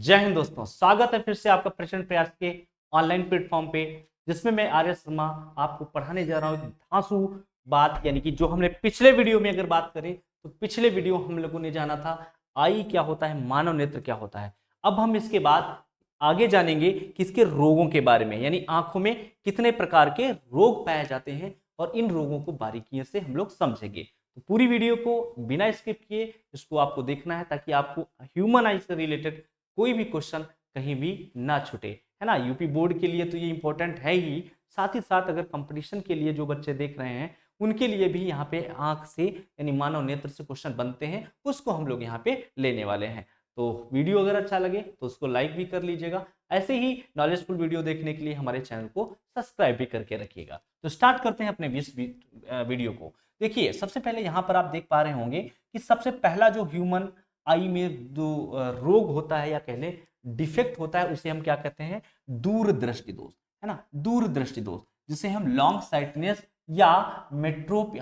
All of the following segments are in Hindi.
जय हिंद दोस्तों, स्वागत है फिर से आपका प्रचंड प्रयास के ऑनलाइन प्लेटफॉर्म पे, जिसमें मैं आर्य शर्मा आपको पढ़ाने जा रहा हूँ धांसू बात। यानी कि जो हमने पिछले वीडियो में अगर बात करें तो पिछले वीडियो हम लोगों ने जाना था आई क्या होता है, मानव नेत्र क्या होता है। अब हम इसके बाद आगे जानेंगे कि इसके रोगों के बारे में, यानी आंखों में कितने प्रकार के रोग पाए जाते हैं और इन रोगों को बारीकियों से हम लोग समझेंगे। तो पूरी वीडियो को बिना स्किप किए इसको आपको देखना है ताकि आपको ह्यूमन आई से रिलेटेड कोई भी क्वेश्चन कहीं भी ना छूटे, है ना। यूपी बोर्ड के लिए तो ये इंपॉर्टेंट है ही, साथ ही साथ अगर कंपटीशन के लिए जो बच्चे देख रहे हैं उनके लिए भी यहाँ पे आंख से यानी मानव नेत्र से क्वेश्चन बनते हैं, उसको हम लोग यहाँ पे लेने वाले हैं। तो वीडियो अगर अच्छा लगे तो उसको लाइक भी कर लीजिएगा। ऐसे ही नॉलेजफुल वीडियो देखने के लिए हमारे चैनल को सब्सक्राइब भी करके रखिएगा। तो स्टार्ट करते हैं अपने वीडियो को। देखिए, सबसे पहले यहाँ पर आप देख पा रहे होंगे कि सबसे पहला जो ह्यूमन आई में जो रोग होता है या कह लें डिफेक्ट होता है, उसे हम क्या कहते हैं, दूरदृष्टि दोष, है ना। दूरदृष्टि दोष जिसे हम लॉन्ग साइटनेस या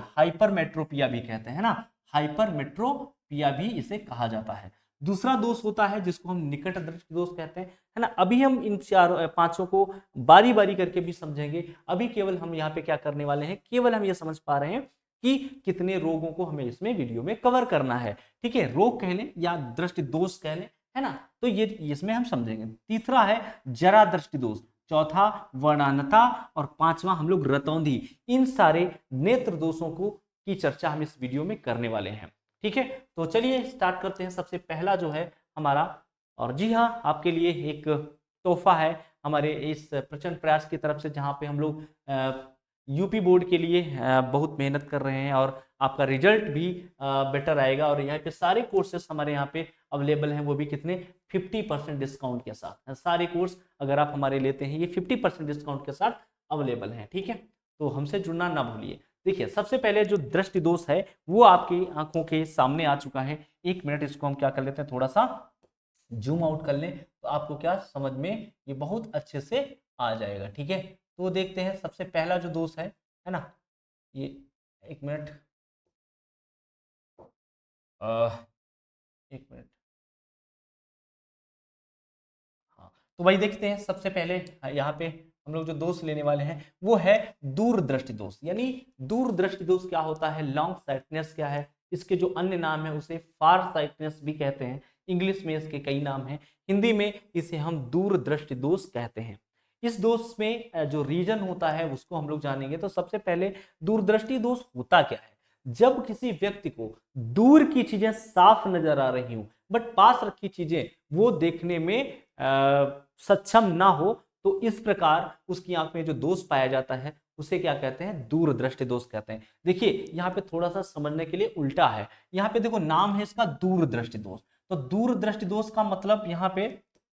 हाइपरमेट्रोपिया भी कहते हैं ना, हाइपरमेट्रोपिया भी इसे कहा जाता है। दूसरा दोष होता है जिसको हम निकट दृष्टि दोष कहते हैं, है ना। अभी हम इन चार पांचों को बारी बारी करके भी समझेंगे। अभी केवल हम यहाँ पे क्या करने वाले हैं, केवल हम ये समझ पा रहे हैं कि कितने रोगों को हमें इसमें वीडियो में कवर करना है। ठीक है, रोग कह लें या दृष्टि दोष कह लें, है ना। तो ये इसमें हम समझेंगे। तीसरा है जरा दृष्टि दोष, चौथा वर्णानता और पांचवा हम लोग रतौंधी। इन सारे नेत्र दोषों को की चर्चा हम इस वीडियो में करने वाले हैं। ठीक है, तो चलिए स्टार्ट करते हैं। सबसे पहला जो है हमारा, और जी हाँ, आपके लिए एक तोहफा है हमारे इस प्रचंड प्रयास की तरफ से, जहां पे हम लोग यूपी बोर्ड के लिए बहुत मेहनत कर रहे हैं और आपका रिजल्ट भी बेटर आएगा। और यहाँ पे सारे कोर्सेस हमारे यहाँ पे अवेलेबल हैं, वो भी कितने, 50% डिस्काउंट के साथ। सारे कोर्स अगर आप हमारे लेते हैं ये 50% डिस्काउंट के साथ अवेलेबल हैं। ठीक है, तो हमसे जुड़ना ना भूलिए। देखिए, सबसे पहले जो दृष्टि दोष है वो आपकी आंखों के सामने आ चुका है। एक मिनट, इसको हम क्या कर लेते हैं, थोड़ा सा जूम आउट कर लें तो आपको क्या समझ में ये बहुत अच्छे से आ जाएगा। ठीक है, तो देखते हैं सबसे पहला जो दोष है ना, ये एक मिनट, एक मिनट, हाँ। तो भाई देखते हैं सबसे पहले यहाँ पे हम लोग जो दोष लेने वाले हैं वो है दूरदृष्टि दोष। यानी दूरदृष्टि दोष क्या होता है, लॉन्ग साइटनेस क्या है, इसके जो अन्य नाम है उसे फार साइटनेस भी कहते हैं। इंग्लिश में इसके कई नाम हैं, हिंदी में इसे हम दूरदृष्टि दोष कहते हैं। इस दोष में जो रीजन होता है उसको हम लोग जानेंगे। तो सबसे पहले दूरदृष्टि दोष होता क्या है, जब किसी व्यक्ति को दूर की चीजें साफ नजर आ रही हूं बट पास रखी चीजें वो देखने में सक्षम ना हो, तो इस प्रकार उसकी आंख में जो दोष पाया जाता है उसे क्या कहते हैं, दूरदृष्टि दोष कहते हैं। देखिए, यहाँ पे थोड़ा सा समझने के लिए उल्टा है। यहाँ पे देखो नाम है इसका दूरदृष्टि दोष, तो दूरदृष्टि दोष का मतलब यहाँ पे,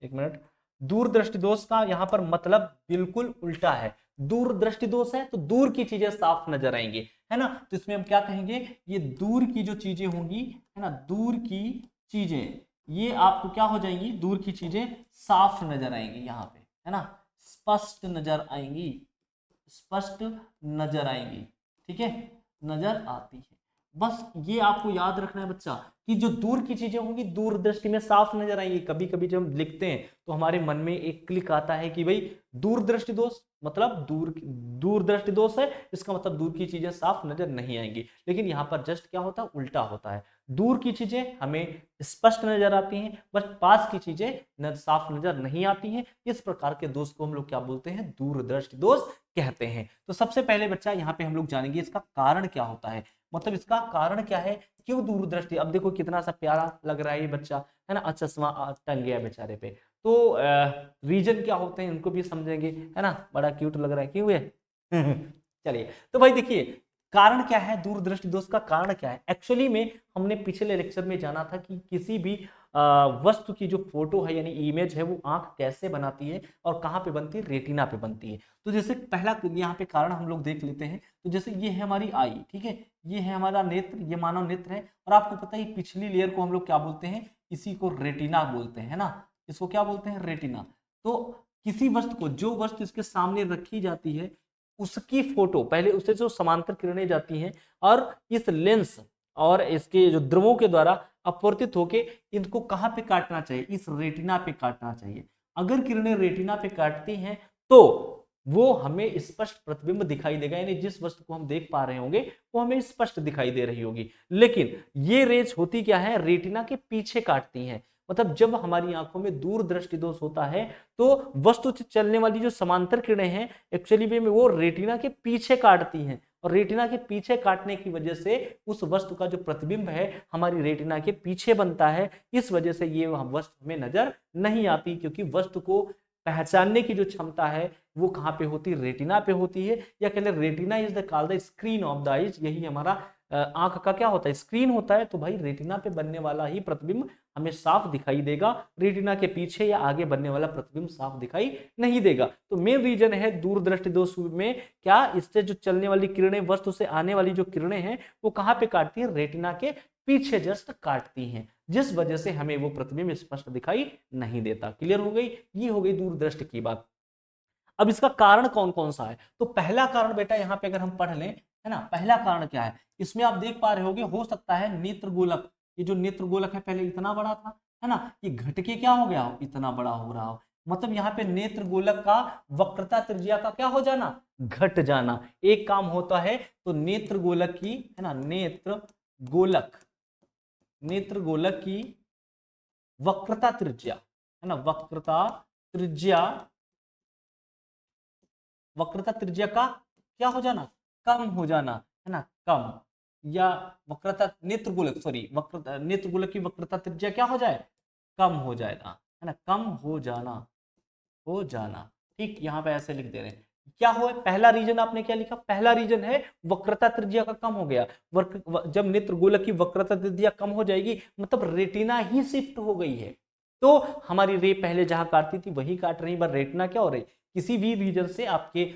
एक मिनट, दूरदृष्टि दोष का यहाँ पर मतलब बिल्कुल उल्टा है। दूरदृष्टि दोष है तो दूर की चीजें साफ नजर आएंगी, है ना। तो इसमें हम क्या कहेंगे, ये दूर की जो चीजें होंगी, है ना, दूर की चीजें ये आपको क्या हो जाएंगी, दूर की चीजें साफ नजर आएंगी, यहाँ पे, है ना, स्पष्ट नजर आएंगी, स्पष्ट नजर आएंगी। ठीक है, नजर आती है। बस ये आपको याद रखना है बच्चा कि जो दूर की चीजें होंगी दूरदृष्टि में साफ नजर आएंगी। कभी कभी जब हम लिखते हैं तो हमारे मन में एक क्लिक आता है कि भाई दूरदृष्टि दोष मतलब दूरदृष्टि दोष है, इसका मतलब दूर की चीजें साफ नजर नहीं आएंगी। लेकिन यहाँ पर जस्ट क्या होता है, उल्टा होता है। दूर की चीजें हमें स्पष्ट नजर आती हैं बट पास की चीजें साफ नजर नहीं आती हैं। इस प्रकार के दोष को हम लोग क्या बोलते हैं, दूरदृष्टि दोष कहते हैं। तो सबसे पहले बच्चा यहाँ पे हम लोग जानेंगे इसका कारण क्या होता है, मतलब इसका कारण क्या है, क्यों दूरदृष्टि। अब देखो कितना सा प्यारा लग रहा है ये बच्चा, है ना, चश्मा टंग गया बेचारे पे। तो रीजन क्या होते हैं उनको भी समझेंगे, है ना, बड़ा क्यूट लग रहा है क्यों ये चलिए, तो भाई देखिए कारण क्या है, दूरदृष्टि दोष का कारण क्या है। एक्चुअली में हमने पिछले लेक्चर में जाना था कि किसी भी वस्तु की जो फोटो है यानी इमेज है वो आंख कैसे बनाती है और कहाँ पे बनती है, रेटिना पे बनती है। तो जैसे पहला यहाँ पे कारण हम लोग देख लेते हैं। तो जैसे ये है हमारी आई, ठीक है, ये है हमारा नेत्र, ये मानव नेत्र है। और आपको पता है पिछली लेयर को हम लोग क्या बोलते हैं, इसी को रेटिना बोलते हैं, है ना, इसको क्या बोलते हैं, रेटिना। तो किसी वस्तु को, जो वस्तु इसके सामने रखी जाती है उसकी फोटो पहले उससे जो समांतर किरणें जाती हैं और इस लेंस और इसके जो ध्रुवों के द्वारा अपवर्तित होके इनको कहाँ पे काटना चाहिए, इस रेटिना पे काटना चाहिए। अगर किरणें रेटिना पे काटती हैं तो वो हमें स्पष्ट प्रतिबिंब दिखाई देगा, यानी जिस वस्तु को हम देख पा रहे होंगे वो हमें स्पष्ट दिखाई दे रही होगी। लेकिन ये रेज होती क्या है, रेटिना के पीछे काटती हैं। मतलब जब हमारी आंखों में दूरदृष्टि दोष होता है तो वस्तु से चलने वाली जो समांतर किरणें हैं एक्चुअली में वो रेटिना के पीछे काटती हैं, और रेटिना के पीछे काटने की वजह से उस वस्तु का जो प्रतिबिंब है हमारी रेटिना के पीछे बनता है। इस वजह से ये वस्तु हमें नजर नहीं आती, क्योंकि वस्तु को पहचानने की जो क्षमता है वो कहाँ पे होती है, रेटिना पे होती है। या कहते हैं retina is the called the screen of the eyes, यही हमारा आंख का क्या होता है, स्क्रीन होता है। तो भाई रेटिना पे बनने वाला ही प्रतिबिंब हमें साफ दिखाई देगा, रेटिना के पीछे या आगे बनने वाला प्रतिबिंब साफ दिखाई नहीं देगा। तो मेन रीजन है दूरदृष्टि दोष में क्या, इससे जो चलने वाली किरणें, वस्तु से आने वाली जो किरणें हैं वो कहाँ पे काटती है, रेटिना के पीछे जस्ट काटती हैं, जिस वजह से हमें वो प्रतिबिंब स्पष्ट दिखाई नहीं देता। क्लियर हो गई, ये हो गई दूरदृष्टि की बात। अब इसका कारण कौन कौन सा है, तो पहला कारण बेटा यहाँ पे अगर हम पढ़ लें, है ना, पहला कारण क्या है, इसमें आप देख पा रहे होगे, हो सकता है नेत्र गोलक, ये जो नेत्र गोलक है पहले इतना बड़ा था, है ना, ये घट के क्या हो गया हो, इतना बड़ा हो रहा हो। मतलब यहाँ पे नेत्र गोलक का वक्रता त्रिज्या का क्या हो जाना, घट जाना। एक काम होता है तो नेत्र गोलक की, है ना, नेत्र गोलक की वक्रता त्रिज्या, है ना, वक्रता त्रिज्या का क्या हो जाना, कम हो जाना, है ना, कम, या वक्रता नेत्रगोलक, सॉरी, वक्रता नेत्रगोलक की वक्रता त्रिज्या क्या हो जाए, कम हो जाएगा, है ना, कम हो जाना। ठीक, यहाँ पे ऐसे लिख दे रहे हैं। क्या हुआ, पहला रीजन आपने क्या लिखा, पहला रीजन है वक्रता त्रिज्या का कम हो गया। जब नेत्रगोलक की वक्रता त्रिज्या कम हो जाएगी मतलब रेटिना ही शिफ्ट हो गई है, तो हमारी रे पहले जहां काटती थी वही काट रही, पर रेटिना क्या हो रही, किसी भी रीजन से आपके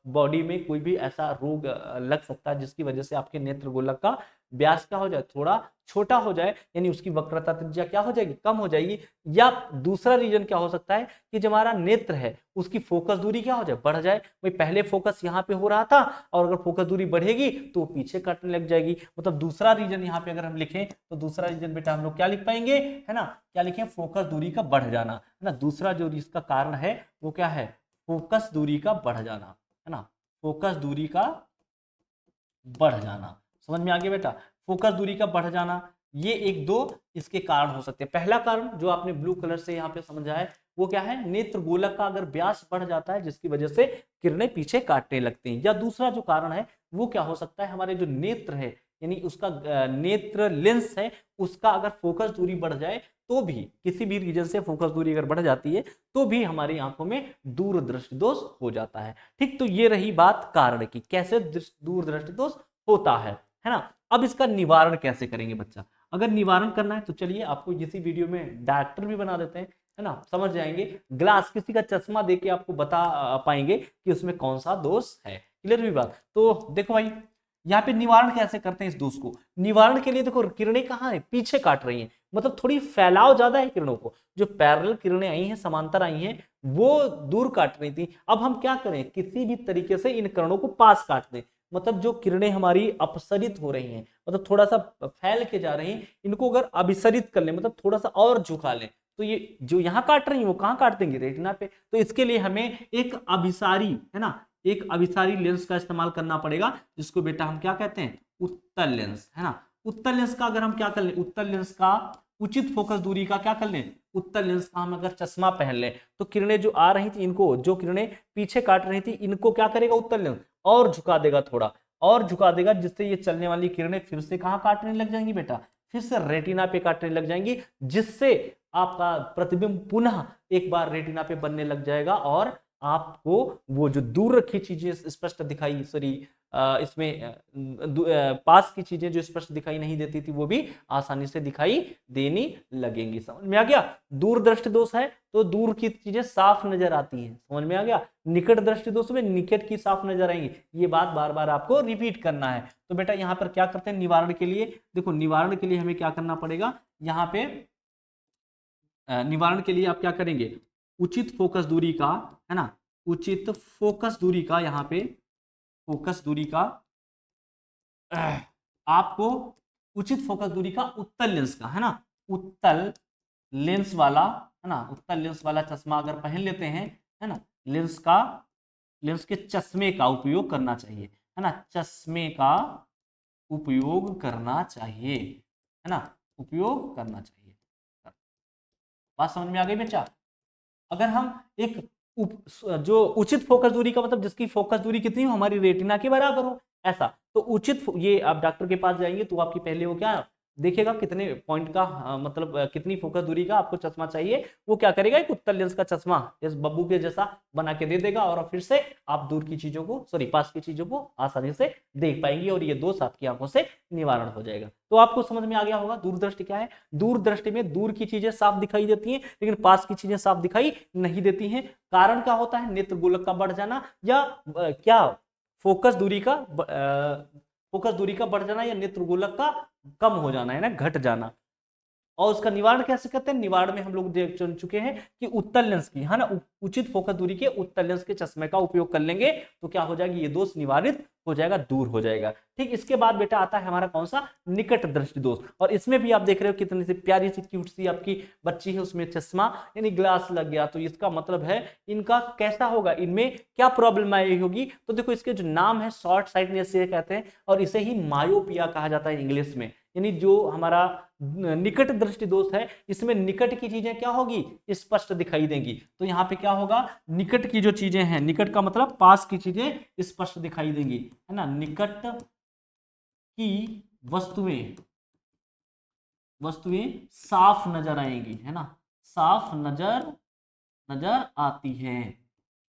बॉडी में कोई भी ऐसा रोग लग सकता है जिसकी वजह से आपके नेत्र गोलक का व्यास क्या हो जाए, थोड़ा छोटा हो जाए, यानी उसकी वक्रता त्रिज्या क्या हो जाएगी, कम हो जाएगी। या दूसरा रीजन क्या हो सकता है कि जो हमारा नेत्र है उसकी फोकस दूरी क्या हो जाए, बढ़ जाए। भाई पहले फोकस यहाँ पे हो रहा था और अगर फोकस दूरी बढ़ेगी तो वो पीछे कटने लग जाएगी। मतलब दूसरा रीजन यहाँ पे अगर हम लिखें तो दूसरा रीजन बेटा हम लोग क्या लिख पाएंगे, है ना, क्या लिखें, फोकस दूरी का बढ़ जाना, है ना। दूसरा जो इसका कारण है वो क्या है, फोकस दूरी का बढ़ जाना, है ना, फोकस दूरी का बढ़ जाना। समझ में आ गया बेटा, फोकस दूरी का बढ़ जाना, ये एक दो इसके कारण हो सकते हैं। पहला कारण जो आपने ब्लू कलर से यहाँ पे समझा है वो क्या है, नेत्र गोलक का अगर व्यास बढ़ जाता है जिसकी वजह से किरणें पीछे काटने लगती हैं। या दूसरा जो कारण है वो क्या हो सकता है, हमारे जो नेत्र है यानी उसका नेत्र लेंस है उसका अगर फोकस दूरी बढ़ जाए तो भी, किसी भी रीजन से फोकस दूरी अगर बढ़ जाती है तो भी हमारी आंखों में दूरदृष्टि दोष हो जाता है। ठीक, तो ये रही बात कारण की, कैसे दूरदृष्टि दोष होता है ना। अब इसका निवारण कैसे करेंगे बच्चा, अगर निवारण करना है तो चलिए आपको इसी वीडियो में डॉक्टर भी बना देते हैं, है ना, समझ जाएंगे। ग्लास, किसी का चश्मा देख के आपको बता पाएंगे कि उसमें कौन सा दोष है। क्लियर हुई बात। तो देखो भाई यहाँ पे निवारण कैसे करते हैं इस दोष को, निवारण के लिए देखो किरणें कहाँ है, पीछे काट रही हैं, मतलब थोड़ी फैलाव ज्यादा है किरणों को, जो पैरेलल किरणें आई हैं, समांतर आई हैं, वो दूर काट रही थी। अब हम क्या करें, किसी भी तरीके से इन किरणों को पास काट दें, मतलब जो किरणें हमारी अपसरित हो रही हैं, मतलब थोड़ा सा फैल के जा रही हैं, इनको अगर अभिसरित कर लें, मतलब थोड़ा सा और झुका लें, तो ये जो यहाँ काट रही है वो कहाँ काट देंगे, रेटिना पे। तो इसके लिए हमें एक अभिसारी, है ना, एक अभिसारी लेंस का इस्तेमाल करना पड़ेगा, जिसको बेटा हम क्या कहते हैं, उत्तल लेंस, है ना। उत्तल लेंस का अगर हम क्या कर लें, उत्तल लेंस का उचित फोकस दूरी का क्या कर लें, उत्तल लेंस का हम अगर चश्मा पहन लें तो किरणें जो आ रही थी, इनको जो किरणें पीछे काट रही थी इनको क्या करेगा उत्तल लेंस, और झुका देगा, थोड़ा और झुका देगा, जिससे ये चलने वाली किरणें फिर से कहाँ काटने लग जाएंगी बेटा, फिर से रेटिना पे काटने लग जाएंगी, जिससे आपका प्रतिबिंब पुनः एक बार रेटिना पे बनने लग जाएगा और आपको वो जो दूर रखी चीजें स्पष्ट दिखाई, सॉरी इसमें पास की चीजें जो स्पष्ट दिखाई नहीं देती थी वो भी आसानी से दिखाई देनी लगेंगी। समझ में आ गया, दूर दृष्टि दोष है तो दूर की चीजें साफ नजर आती हैं, समझ में आ गया। निकट दृष्टि दोष में निकट की साफ नजर आएंगी, ये बात बार बार आपको रिपीट करना है। तो बेटा यहाँ पर क्या करते हैं निवारण के लिए, देखो निवारण के लिए हमें क्या करना पड़ेगा, यहाँ पे निवारण के लिए आप क्या करेंगे, उचित फोकस दूरी का, है ना, उचित फोकस दूरी का, यहाँ पे फोकस दूरी का आपको उचित फोकस दूरी का उत्तल लेंस का, है ना, उत्तल लेंस वाला, है ना, उत्तल लेंस वाला चश्मा अगर पहन लेते हैं, है ना, लेंस के चश्मे का उपयोग करना चाहिए, है ना, चश्मे का उपयोग करना चाहिए, है ना, उपयोग करना चाहिए। बात समझ में आ गई बच्चा? अगर हम एक जो उचित फोकस दूरी का मतलब जिसकी फोकस दूरी कितनी हो, हमारी रेटिना के बराबर हो, ऐसा तो ये आप डॉक्टर के पास जाएंगे तो आपकी पहले वो क्या देखेगा, कितने पॉइंट का मतलब कितनी फोकस दूरी का आपको चश्मा चाहिए, वो क्या करेगा, एक उत्तल लेंस का चश्मा इस बब्बू के जैसा बना के दे देगा, और फिर से आप दूर की चीजों को, सॉरी पास की चीजों को आसानी से देख पाएंगे, और ये दोष आपकी आंखों से निवारण हो जाएगा। तो आपको समझ में आ गया होगा दूरदृष्टि क्या है। दूरदृष्टि में दूर की चीजें साफ दिखाई देती हैं, लेकिन पास की चीजें साफ दिखाई नहीं देती हैं। कारण क्या होता है, नेत्र गोलक का बढ़ जाना, या क्या फोकस दूरी का फोकस दूरी का बढ़ जाना, या नेत्र गोलक का कम हो जाना, है ना, घट जाना। और उसका निवारण कैसे करते हैं, निवारण में हम लोग देख चुके हैं कि उत्तल लेंस की, है ना, उचित फोकस दूरी के उत्तल लेंस के चश्मे का उपयोग कर लेंगे तो क्या हो जाएगी, ये दोष निवारित हो जाएगा, दूर हो जाएगा। ठीक, इसके बाद बेटा आता है हमारा कौन सा, निकट दृष्टि दोष। और इसमें भी आप देख रहे हो कितनी सी प्यारी सी क्यूट सी आपकी बच्ची है, उसमें चश्मा यानी ग्लास लग गया, तो इसका मतलब है इनका कैसा होगा, इनमें क्या प्रॉब्लम आई होगी। तो देखो इसके जो नाम है शॉर्ट साइटनेस से कहते हैं, और इसे ही मायोपिया कहा जाता है इंग्लिश में, यानी जो हमारा निकट दृष्टि दोष है, इसमें निकट की चीजें क्या होगी, स्पष्ट दिखाई देंगी। तो यहाँ पे क्या होगा, निकट की जो चीजें हैं, निकट का मतलब पास की चीजें स्पष्ट दिखाई देंगी, है ना, निकट की वस्तुएं साफ नजर आएंगी, है ना, साफ नजर आती हैं।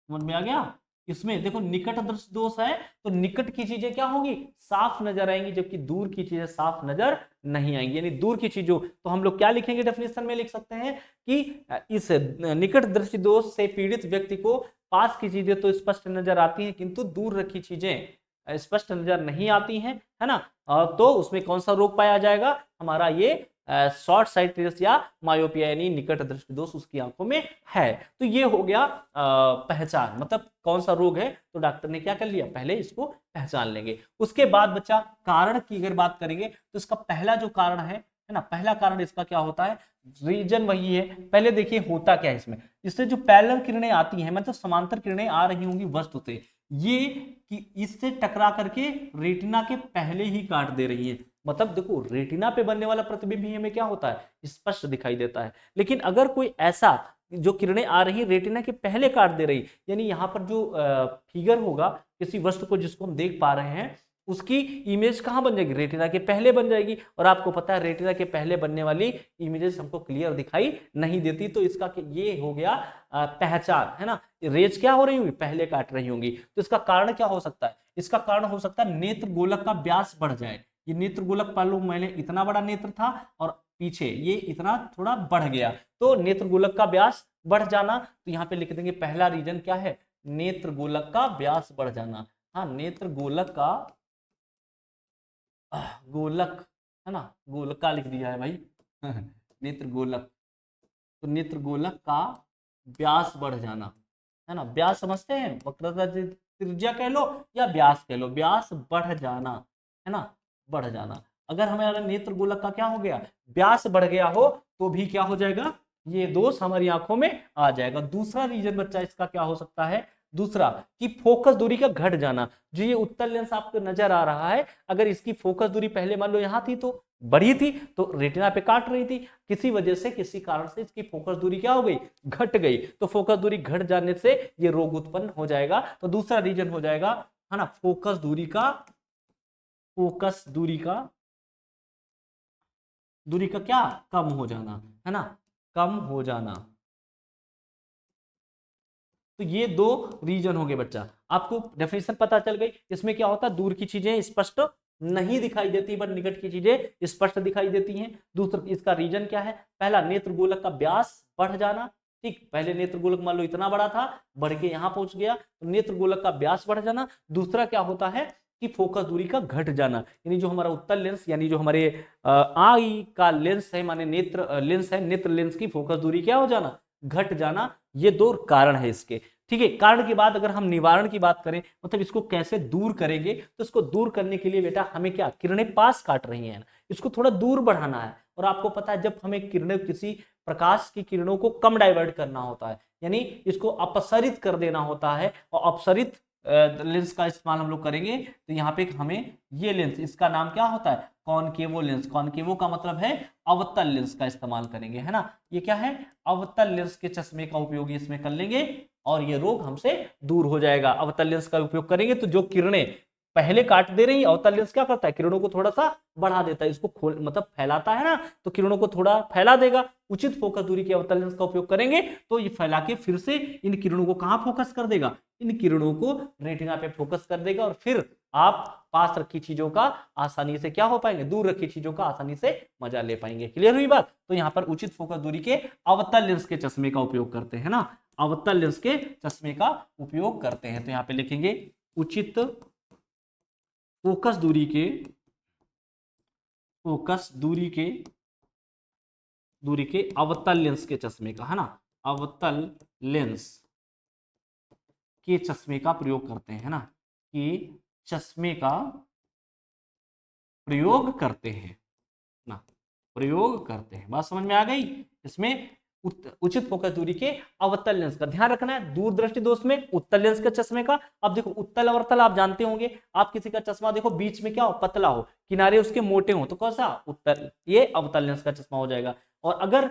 समझ में आ गया? इसमें देखो निकट दृष्टि दोष है तो निकट की चीजें क्या होंगी, साफ नजर आएंगी, जबकि दूर की चीजें साफ नजर नहीं आएंगी। यानी दूर की चीजों, तो हम लोग क्या लिखेंगे, डेफिनेशन में लिख सकते हैं कि इस निकट दृष्टि दोष से पीड़ित व्यक्ति को पास की चीजें तो स्पष्ट नजर आती हैं, किंतु दूर रखी चीजें स्पष्ट नजर नहीं आती हैं, है ना। तो उसमें कौन सा रोग पाया जाएगा, हमारा ये शॉर्ट साइटनेस या मायोपिया यानी निकट दृष्टि दोष उसकी आंखों में है। तो ये हो गया पहचान, मतलब कौन सा रोग है, तो डॉक्टर ने क्या कर लिया, पहले इसको पहचान लेंगे। उसके बाद बच्चा कारण की अगर बात करेंगे तो इसका पहला जो कारण है ना, पहला कारण इसका क्या होता है, रीजन वही है। पहले देखिए होता क्या है इससे जो पैरेलल किरणें आती हैं, मतलब समांतर किरणें आ रही होंगी वस्तु से, ये कि इससे टकरा करके रेटिना के पहले ही काट दे रही है। मतलब देखो रेटिना पे बनने वाला प्रतिबिंब ही हमें क्या होता है, स्पष्ट दिखाई देता है। लेकिन अगर कोई ऐसा जो किरणें आ रही रेटिना के पहले काट दे रही, यानी यहाँ पर जो फिगर होगा किसी वस्तु को जिसको हम देख पा रहे हैं, उसकी इमेज कहाँ बन जाएगी, रेटिना के पहले बन जाएगी। और आपको पता है रेटिना के पहले बनने वाली इमेजेस हमको क्लियर दिखाई नहीं देती। तो इसका ये हो गया पहचान, है ना, रेज क्या हो रही होंगी, पहले काट रही होंगी। तो इसका कारण क्या हो सकता है, इसका कारण हो सकता है नेत्र गोलक का व्यास बढ़ जाए। ये नेत्र गोलक मालूम मैंने इतना बड़ा नेत्र था और पीछे ये इतना थोड़ा बढ़ गया, तो नेत्र गोलक का व्यास बढ़ जाना। तो यहाँ पे लिख देंगे पहला रीजन क्या है, नेत्र गोलक का व्यास बढ़ जाना। हाँ, नेत्र गोलक का गोलक, है ना, गोलका लिख दिया है भाई नेत्र गोलक, तो नेत्र गोलक का व्यास बढ़ जाना, है ना, व्यास समझते हैं, वक्रता त्रिज्या कह लो या व्यास कह लो, व्यास बढ़ जाना, है ना, बढ़ जाना। अगर हमारा नेत्र गोलक का क्या हो गया, व्यास बढ़ गया हो, तो भी क्या हो जाएगा, ये दोष हमारी आंखों में आ जाएगा। दूसरा रीजन बच्चा इसका क्या हो सकता है, दूसरा कि फोकस दूरी का घट जाना। जो ये उत्तल लेंस आपको नजर आ रहा है, अगर इसकी फोकस दूरी पहले मान लो यहां थी तो बड़ी थी, तो रेटिना पे काट रही थी, किसी वजह से किसी कारण से इसकी फोकस दूरी क्या हो गई, घट गई। तो फोकस दूरी घट जाने से ये रोग उत्पन्न हो जाएगा। तो दूसरा रीजन हो जाएगा, है ना, फोकस दूरी का क्या कम हो जाना, है ना, कम हो जाना। तो ये दो रीजन हो गए बच्चा, आपको डेफिनेशन पता चल गई। इसमें क्या होता है, दूर की चीजें स्पष्ट नहीं दिखाई देती पर निकट की चीजें स्पष्ट दिखाई देती हैं। दूसरा इसका रीजन क्या है, पहला नेत्र गोलक का व्यास बढ़ जाना। ठीक, पहले नेत्र गोलक मान लो इतना बड़ा था, बढ़ के यहां पहुंच गया, तो नेत्र गोलक का व्यास बढ़ जाना। दूसरा क्या होता है कि फोकस दूरी का घट जाना, यानी जो हमारा उत्तल लेंस यानी जो हमारे आई का लेंस है, माने नेत्र लेंस है, नेत्र लेंस की फोकस दूरी क्या हो जाना, घट जाना। ये दो कारण है इसके। ठीक है। कारण के बाद अगर हम निवारण की बात करें, मतलब इसको कैसे दूर करेंगे, तो इसको दूर करने के लिए बेटा हमें क्या, किरणें पास काट रही हैं, इसको थोड़ा दूर बढ़ाना है। और आपको पता है जब हमें किरणें, किसी प्रकाश की किरणों को कम डाइवर्ट करना होता है, यानी इसको अपसरित कर देना होता है, और अपसरित लेंस का इस्तेमाल हम लोग करेंगे। तो यहाँ पे हमें ये लेंस, इसका नाम क्या होता है, कॉनकेवो लेंस। कॉनकेवो का मतलब है अवतल लेंस का इस्तेमाल करेंगे, है ना। ये क्या है, अवतल लेंस के चश्मे का उपयोग इसमें कर लेंगे और ये रोग हमसे दूर हो जाएगा। अवतल लेंस का उपयोग करेंगे तो जो किरणें पहले काट दे रही है, अवतल लेंस क्या करता है, किरणों को थोड़ा सा बढ़ा देता है, इसको खोल मतलब फैलाता है ना, तो किरणों को थोड़ा फैला देगा। उचित फोकस दूरी के अवतल लेंस का उपयोग करेंगे तो ये फैला के फिर से इन किरणों को कहां फोकस कर देगा, इन किरणों को रेटिना पे फोकस कर देगा, और फिर आप पास रखी चीजों का आसानी से क्या हो पाएंगे, दूर रखी चीजों का आसानी से मजा ले पाएंगे। क्लियर हुई बात। तो यहाँ पर उचित फोकस दूरी के अवतल लेंस के चश्मे का उपयोग करते हैं ना, अवतल लेंस के चश्मे का उपयोग करते हैं। तो यहाँ पे लिखेंगे उचित फोकस दूरी के, फोकस दूरी के अवतल लेंस के चश्मे का, है ना, अवतल लेंस के चश्मे का प्रयोग करते हैं ना, कि चश्मे का प्रयोग करते हैं ना, प्रयोग करते हैं। बात समझ में आ गई। इसमें उचित फोकस दूरी के अवतल लेंस का ध्यान रखना है। दूरदृष्टि दोष में उत्तल लेंस के चश्मे का, अब देखो उत्तल अवतल आप जानते होंगे, आप किसी का चश्मा देखो बीच में क्या हो, पतला हो, किनारे उसके मोटे हो, तो कौन सा, उत्तल, ये अवतल लेंस का चश्मा हो जाएगा। और अगर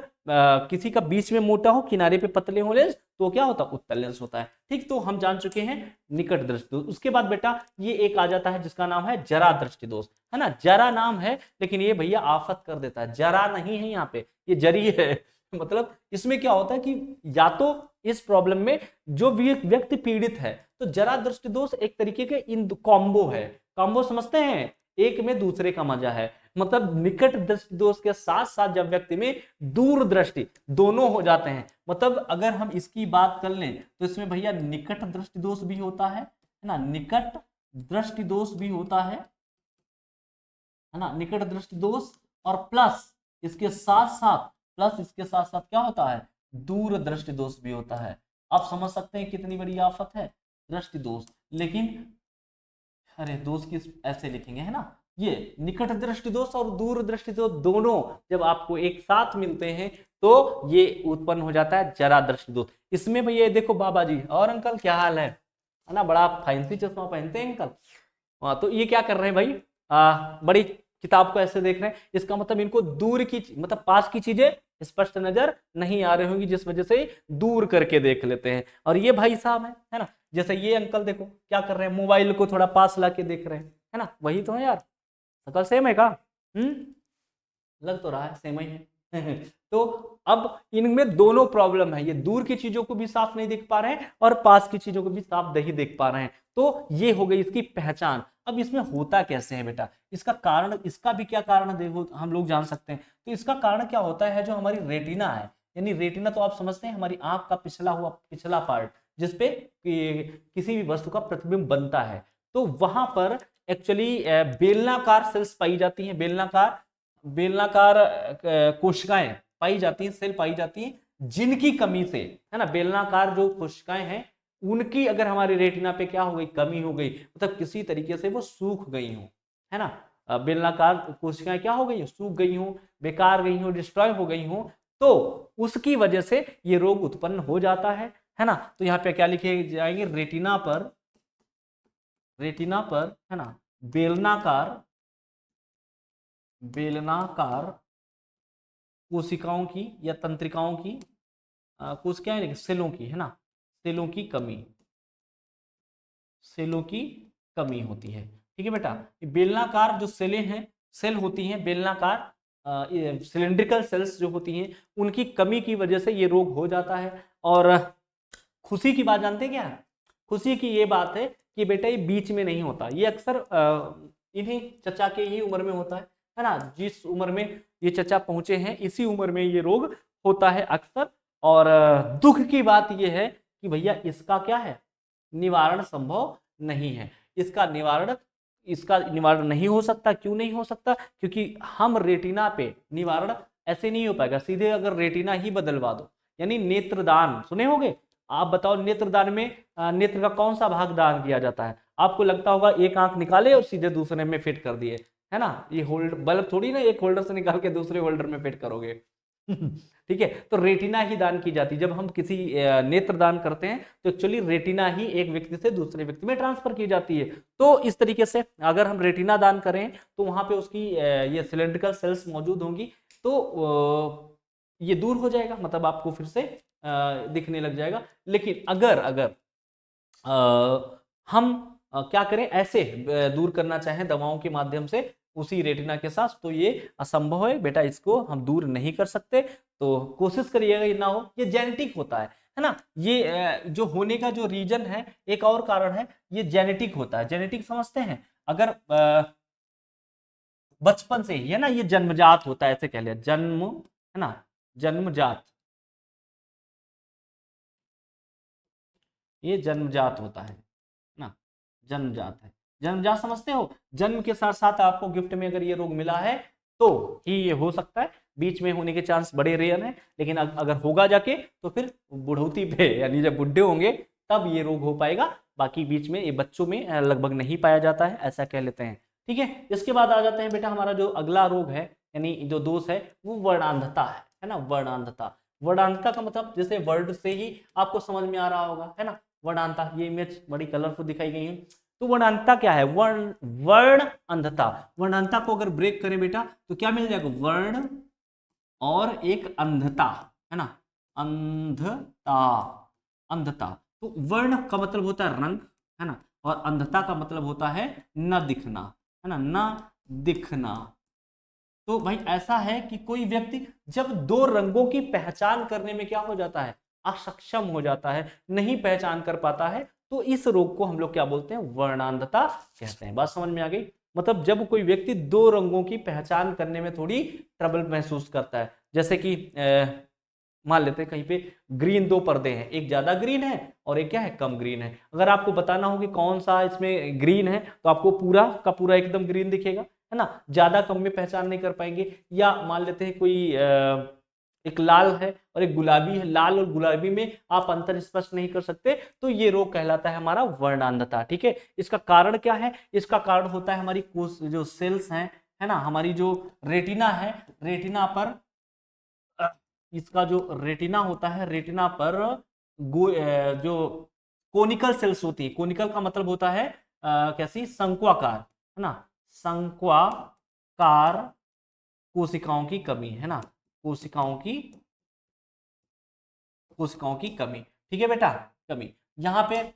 किसी का बीच में मोटा हो, किनारे पे पतले हो लेंस, तो क्या होता है, उत्तल लेंस होता है। ठीक, तो हम जान चुके हैं निकट दृष्टि दोष। उसके बाद बेटा ये एक आ जाता है जिसका नाम है जरा दृष्टि दोष, है ना। जरा नाम है लेकिन ये भैया आफत कर देता है, जरा नहीं है यहाँ पे, ये जरी है। मतलब इसमें क्या होता है कि या तो इस प्रॉब्लम में जो व्यक्ति पीड़ित है, तो जरा दृष्टि दोष एक तरीके के इन कॉम्बो है। कॉम्बो समझते हैं, एक में दूसरे का मजा है। मतलब निकट दृष्टि दोष के साथ साथ जब व्यक्ति में दूर दृष्टि, दोनों हो जाते हैं। मतलब अगर हम इसकी बात कर लें तो इसमें भैया निकट दृष्टि दोष भी होता है ना, निकट दृष्टि दोष भी होता है ना, निकट दृष्टि दोष, और प्लस इसके साथ साथ, क्या होता है, दूर दृष्टि दोष भी होता है। आप समझ सकते हैं कितनी बड़ी आफत है दृष्टि दोष। लेकिन अरे दोष किस ऐसे लिखेंगे, है ना, ये निकट दृष्टि दोष और दूर दृष्टि दोष दोनों जब आपको एक साथ मिलते हैं तो ये उत्पन्न हो जाता है जरा दृष्टि दोष। इसमें भैया देखो बाबा जी और अंकल क्या हाल है ना, बड़ा फैंसी चश्मा पहनते हैं अंकल। तो ये क्या कर रहे हैं भाई, बड़ी किताब को ऐसे देख रहे हैं, इसका मतलब इनको दूर की, मतलब पास की चीजें स्पष्ट नजर नहीं आ रही होंगी, जिस वजह से दूर करके देख लेते हैं। और ये भाई साहब है ना, जैसे ये अंकल देखो क्या कर रहे हैं, मोबाइल को थोड़ा पास ला के देख रहे हैं, है ना, वही तो है यार, शकल सेम है का, लग तो रहा है सेम ही है। तो अब इनमें दोनों प्रॉब्लम है, ये दूर की चीजों को भी साफ नहीं देख पा रहे हैं और पास की चीजों को भी साफ नहीं देख पा रहे हैं। तो ये हो गई इसकी पहचान। अब इसमें होता कैसे है बेटा, इसका कारण, इसका भी क्या कारण देखो हम लोग जान सकते हैं। तो इसका कारण क्या होता है, जो हमारी रेटिना है, यानी रेटिना तो आप समझते हैं हमारी आंख का पिछला पार्ट, जिसपे किसी भी वस्तु का प्रतिबिंब बनता है, तो वहां पर एक्चुअली बेलनाकार सेल्स पाई जाती हैं, बेलनाकार कोशिकाएं पाई जाती हैं, सेल पाई जाती हैं, जिनकी कमी से, है ना, बेलनाकार जो कोशिकाएं हैं उनकी अगर हमारी रेटिना पे क्या हो गई, कमी हो गई, मतलब किसी तरीके से वो सूख गई हो, है ना, बेलनाकार कोशिकाएं क्या हो गई, सूख गई हो, बेकार गई हो, डिस्ट्रॉय हो गई हो, तो उसकी वजह से ये रोग उत्पन्न हो जाता है ना। तो यहाँ पे क्या लिखे जाएंगे, रेटिना पर, है ना, बेलनाकार कोशिकाओं की या तंत्रिकाओं की, कोशिकाएं सेलों की, है ना, सेलों की कमी होती है। ठीक है बेटा, बेलनाकार जो सेलें हैं, सेल होती हैं बेलनाकार, सिलेंड्रिकल सेल्स जो होती हैं, उनकी कमी की वजह से ये रोग हो जाता है। और खुशी की बात जानते हैं क्या, खुशी की ये बात है कि बेटा ये बीच में नहीं होता, ये अक्सर इन्हीं चचा के ही उम्र में होता है ना, जिस उम्र में ये चचा पहुंचे हैं इसी उम्र में ये रोग होता है अक्सर। और दुख की बात ये है कि भैया इसका क्या है, निवारण संभव नहीं है, इसका निवारण नहीं हो सकता। क्यों नहीं हो सकता, क्योंकि हम रेटिना पे निवारण ऐसे नहीं हो पाएगा सीधे, अगर रेटिना ही बदलवा दो, यानी नेत्रदान सुने होंगे आप बताओ नेत्रदान में नेत्र का कौन सा भाग दान किया जाता है? आपको लगता होगा एक आंख निकाले और सीधे दूसरे में फिट कर दिए, है ना? ये होल्ड बल्ब थोड़ी ना एक होल्डर से निकाल के दूसरे होल्डर में फिट करोगे। ठीक है, तो रेटिना ही दान की जाती है। जब हम किसी नेत्र दान करते हैं तो एक्चुअली रेटिना ही एक व्यक्ति से दूसरे व्यक्ति में ट्रांसफर की जाती है। तो इस तरीके से अगर हम रेटिना दान करें तो वहां पे उसकी ये सिलेंड्रिकल सेल्स मौजूद होंगी, तो ये दूर हो जाएगा, मतलब आपको फिर से दिखने लग जाएगा। लेकिन अगर अगर हम क्या करें, ऐसे दूर करना चाहें दवाओं के माध्यम से उसी रेटिना के साथ, तो ये असंभव है बेटा, इसको हम दूर नहीं कर सकते। तो कोशिश करिएगा ये ना हो, ये जेनेटिक होता है ना? ये जो होने का जो रीजन है, एक और कारण है, ये जेनेटिक होता है। जेनेटिक समझते हैं? अगर बचपन से ही, है ना, ये जन्मजात होता है, ऐसे कह लिया जन्म, है ना, जन्मजात, ये जन्मजात होता है ना, जन्मजात है। जन्मजात समझते हो? जन्म के साथ साथ आपको गिफ्ट में अगर ये रोग मिला है तो ही ये हो सकता है, बीच में होने के चांस बड़े रेयर हैं। लेकिन अगर होगा जाके तो फिर बुढ़ौती पे, यानी जब बुढ़े होंगे तब ये रोग हो पाएगा। बाकी बीच में ये बच्चों में लगभग नहीं पाया जाता है, ऐसा कह लेते हैं। ठीक है, इसके बाद आ जाते हैं बेटा हमारा जो अगला रोग है, यानी जो दोष है, वो वर्णांधता है ना? वर्णांधता। वर्णांधता का मतलब जैसे वर्ड से ही आपको समझ में आ रहा होगा, है ना? वर्णांधता, ये इमेज बड़ी कलरफुल दिखाई गई है। तो वर्णांधता क्या है? वर्ण अंधता। वर्णांधता को अगर ब्रेक करें बेटा तो क्या मिल जाएगा? वर्ण और एक अंधता, है ना? अंधता, अंधता। तो वर्ण का मतलब होता है रंग, है ना? और अंधता का मतलब होता है न दिखना, है ना? न दिखना। तो भाई ऐसा है कि कोई व्यक्ति जब दो रंगों की पहचान करने में क्या हो जाता है? अक्षम हो जाता है, नहीं पहचान कर पाता है, तो इस रोग को हम लोग क्या बोलते हैं? वर्णांधता कहते हैं। बात समझ में आ गई? मतलब जब कोई व्यक्ति दो रंगों की पहचान करने में थोड़ी ट्रबल महसूस करता है, जैसे कि मान लेते हैं कहीं पे ग्रीन दो पर्दे हैं, एक ज्यादा ग्रीन है और एक क्या है? कम ग्रीन है। अगर आपको बताना हो कि कौन सा इसमें ग्रीन है तो आपको पूरा का पूरा एकदम ग्रीन दिखेगा, है ना? ज्यादा कम में पहचान नहीं कर पाएंगे। या मान लेते हैं कोई एक लाल है और एक गुलाबी है, लाल और गुलाबी में आप अंतर स्पष्ट नहीं कर सकते, तो ये रोग कहलाता है हमारा वर्णांधता। ठीक है, इसका कारण क्या है? इसका कारण होता है हमारी कोश जो सेल्स हैं, है ना, हमारी जो रेटिना है, रेटिना पर इसका जो रेटिना होता है, रेटिना पर जो कोनिकल सेल्स होती है, कोनिकल का मतलब होता है कैसी? शंक्वाकार, है ना? शंक्वाकार कोशिकाओं की कमी, है ना? कोशिकाओं की कमी। ठीक है बेटा, कमी। यहाँ पे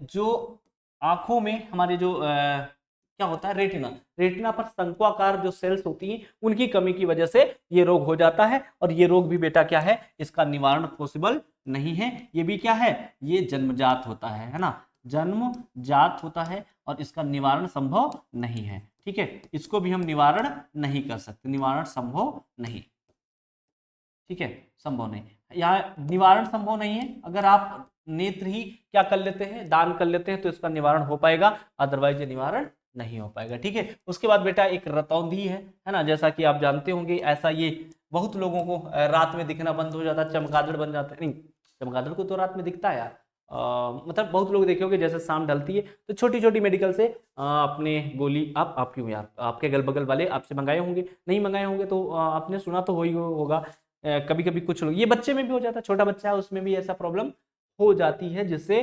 जो आंखों में हमारे जो क्या होता है? रेटिना, रेटिना पर शंक्वाकार जो सेल्स होती हैं उनकी कमी की वजह से ये रोग हो जाता है। और ये रोग भी बेटा क्या है? इसका निवारण पॉसिबल नहीं है। ये भी क्या है? ये जन्मजात होता है ना? जन्मजात होता है और इसका निवारण संभव नहीं है। ठीक है, इसको भी हम निवारण नहीं कर सकते, निवारण संभव नहीं। ठीक है, संभव नहीं। यहाँ निवारण संभव नहीं है। अगर आप नेत्र ही क्या कर लेते हैं? दान कर लेते हैं तो इसका निवारण हो पाएगा, अदरवाइज ये निवारण नहीं हो पाएगा। ठीक है, उसके बाद बेटा एक रतौंधी है ना? जैसा कि आप जानते होंगे, ऐसा ये बहुत लोगों को रात में दिखना बंद हो जाता है, चमगादड़ बन जाता है। नहीं, चमगादड़ को तो रात में दिखता है यार। मतलब बहुत लोग देखे होंगे जैसे शाम ढलती है तो छोटी छोटी मेडिकल से अपने गोली, आप क्यों यार, आपके अगल बगल वाले आपसे मंगाए होंगे, नहीं मंगाए होंगे तो आपने सुना तो हो ही होगा। कभी कभी कुछ लोग, ये बच्चे में भी हो जाता है, छोटा बच्चा है उसमें भी ऐसा प्रॉब्लम हो जाती है, जिससे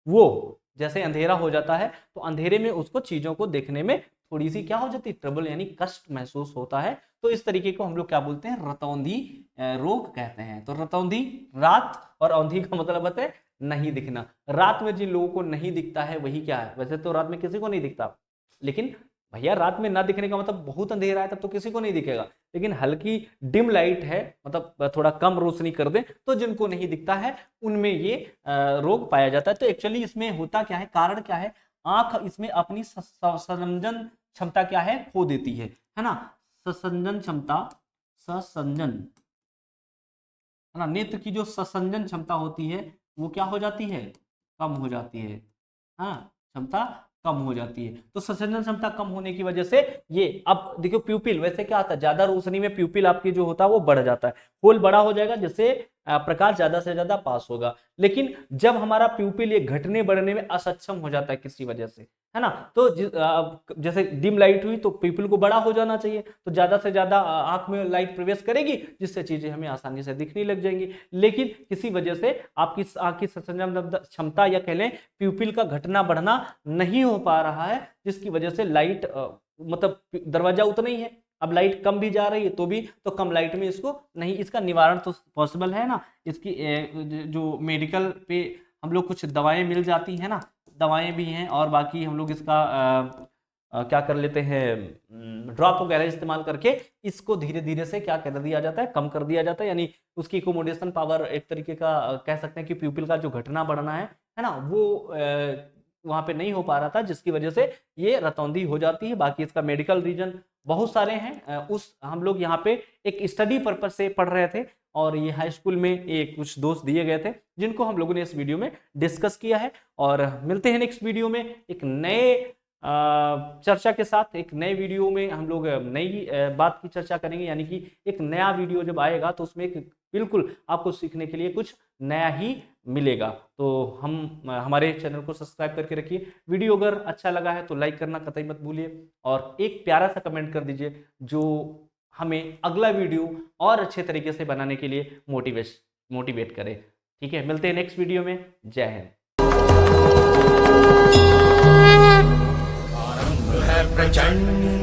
वो जैसे अंधेरा हो जाता है तो अंधेरे में उसको चीजों को देखने में थोड़ी सी क्या हो जाती है? ट्रबल, यानी कष्ट महसूस होता है। तो इस तरीके को हम लोग क्या बोलते हैं? रतौंधी रोग कहते हैं। तो रतौंधी, रात, और औंधी का मतलब होता है नहीं दिखना। रात में जिन लोगों को नहीं दिखता है वही क्या है? वैसे तो रात में किसी को नहीं दिखता, लेकिन भैया रात में ना दिखने का मतलब बहुत अंधेरा है तब तो किसी को नहीं दिखेगा, लेकिन हल्की डिम लाइट है, मतलब थोड़ा कम रोशनी कर दे तो जिनको नहीं दिखता है उनमें ये रोग पाया जाता है। तो एक्चुअली इसमें होता क्या है? कारण क्या है? आंख इसमें अपनी संजन क्षमता क्या है? खो देती है ना? ससंजन क्षमता, ससंजन, है ना? नेत्र की जो ससंजन क्षमता होती है वो क्या हो जाती है? कम हो जाती है। हाँ, क्षमता कम हो जाती है। तो ससंजन क्षमता कम होने की वजह से ये, अब देखो प्यूपिल, वैसे क्या होता है? ज्यादा रोशनी में प्यूपिल आपकी जो होता है वो बढ़ जाता है, होल बड़ा हो जाएगा, जिससे प्रकाश ज्यादा से ज्यादा पास होगा। लेकिन जब हमारा प्यूपिल ये घटने बढ़ने में असक्षम हो जाता है किसी वजह से, है ना, तो जैसे डिम लाइट हुई तो प्यूपिल को बड़ा हो जाना चाहिए, तो ज्यादा से ज्यादा आंख में लाइट प्रवेश करेगी, जिससे चीजें हमें आसानी से दिखने लग जाएंगी। लेकिन किसी वजह से आपकी आंख की संवेदन क्षमता या कह लें प्यूपिल का घटना बढ़ना नहीं हो पा रहा है, जिसकी वजह से लाइट मतलब दरवाजा उतना ही है, अब लाइट कम भी जा रही है तो भी तो कम लाइट में इसको नहीं, इसका निवारण तो पॉसिबल है ना, इसकी जो मेडिकल पे हम लोग कुछ दवाएं मिल जाती हैं ना, दवाएं भी हैं, और बाकी हम लोग इसका क्या कर लेते हैं, ड्रॉप वगैरह इस्तेमाल करके इसको धीरे धीरे से क्या कर दिया जाता है, कम कर दिया जाता है। यानी उसकी एकोमोडेशन पावर एक तरीके का कह सकते हैं कि प्यूपिल का जो घटना बढ़ना है ना, वो वहां पे नहीं हो पा रहा था, जिसकी वजह से ये रतौंधी हो जाती है। बाकी इसका मेडिकल रीजन बहुत सारे हैं। उस हम लोग यहाँ पे एक स्टडी पर्पज से पढ़ रहे थे, और ये हाई स्कूल में एक कुछ दोस्त दिए गए थे, जिनको हम लोगों ने इस वीडियो में डिस्कस किया है। और मिलते हैं नेक्स्ट वीडियो में एक नए चर्चा के साथ। एक नए वीडियो में हम लोग नई बात की चर्चा करेंगे, यानी कि एक नया वीडियो जब आएगा तो उसमें एक बिल्कुल आपको सीखने के लिए कुछ नया ही मिलेगा। तो हमारे चैनल को सब्सक्राइब करके रखिए। वीडियो अगर अच्छा लगा है तो लाइक करना कतई मत भूलिए, और एक प्यारा सा कमेंट कर दीजिए जो हमें अगला वीडियो और अच्छे तरीके से बनाने के लिए मोटिवेट करे। ठीक है, मिलते हैं नेक्स्ट वीडियो में। जय हिंद। प्रचंड